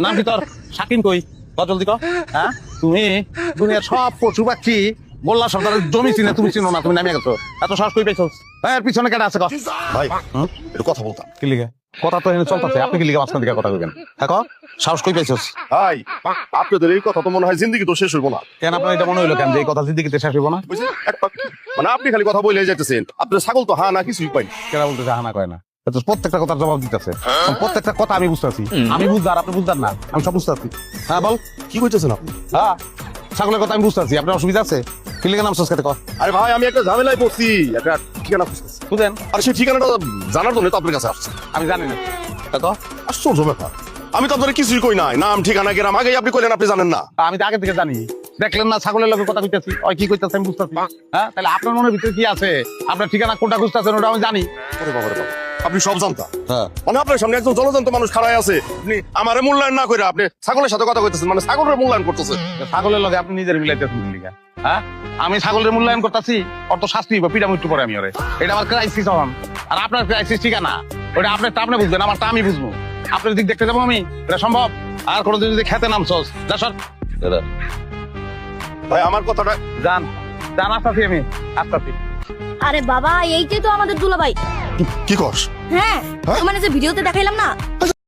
নাম কি তোর? শাকিন কই? কত জলদি কর। হ্যাঁ, তুমি দুনিয়ার সব পশু পাখি মোল্লা সর্দারের জমি চিনে তুমি চিনো না, তুমি নামিয়ে গেছো। এত সাহস কই পাইছো? এর পিছনে কেটে আছে? ভাই একটু কথা বলতাম। কি লিগে কথা তো এনে চলতেছে, আপনি কি লিগে মাঝখান দিকে কথা কইবেন? হ্যাঁ, সাহস কই পাইছো? ভাই আপনাদের এই কথা তো মনে হয় জিন্দগি তো শেষ হইব না। কেন আপনার এটা মনে হইলো কেন যে এই কথা জিন্দিগিতে শেষ হইব না? বুঝছেন? মানে আপনি খালি কথা বলে যাইতেছেন, আপনার ছাগল তো হ্যাঁ না কিছুই পাই। কেন বলতেছে হানা কয় না? তো প্রত্যেকটা কথার জবাব দিতেছে, প্রত্যেকটা কথা আমি বুঝতেছি। আমি বুঝদার, আপনি বুঝদার না, আমি সব বুঝতেছি। হ্যাঁ বল, কি কইতেছেন আপনি? হ্যাঁ ছাগলের কথা আমি বুঝতেছি, আপনার অসুবিধা আছে? কি লিগে নাম সস্কাতে কর? আরে ভাই আমি একটা ঝামেলায় পড়ছি, একটা ঠিকানা খুঁজতেছি। বুঝেন? আর সেই ঠিকানাটা জানার জন্য তো আপনার কাছে আসছে। আমি জানি না। দেখো আশ্চর্য ব্যাপার, আমি তো আপনার কিছুই কই নাই, নাম ঠিকানা গ্রাম আগেই আপনি কইলেন আপনি জানেন না। আমি তো আগে থেকে জানি, দেখলেন না ছাগলের লোকের কথা কইতেছি, ওই কি কইতেছে আমি বুঝতেছি। হ্যাঁ, তাহলে আপনার মনের ভিতরে কি আছে? আপনার ঠিকানা কোনটা খুঁজতেছেন ওটা আমি জানি। ওরে বাবা রে বাবা, আপনি সব জানতাম। হ্যাঁ, মানে আপনার সামনে একজন জলজান্ত মানুষ খাড়ায় আছে, আপনি আমারে মূল্যায়ন না করে আপনি ছাগলের সাথে কথা কইতেছেন, মানে ছাগলের মূল্যায়ন করতেছে। ছাগলের লগে আপনি নিজের মিলাইতেছেন কি লিগা? হ্যাঁ, আমি ছাগলের মূল্যায়ন করতেছি, অত শাস্তি বা পিঠা মৃত্যু পরে আমি ওরে। এটা আমার ক্রাইসিস হন, আর আপনার ক্রাইসিস ঠিকানা ওটা আপনার আপনি বুঝবেন, আমারটা আমি বুঝবো। আপনার দিক দেখতে যাবো আমি, এটা সম্ভব? আর কোনোদিন যদি খেতে নামছস যা সর। ভাই আমার কথাটা জান জান, আসতাছি আমি, আসতাছি। আরে বাবা, এইটাই তো আমাদের দুলাভাই। কি কস? হ্যাঁ, মানে যে ভিডিওতে দেখাইলাম না,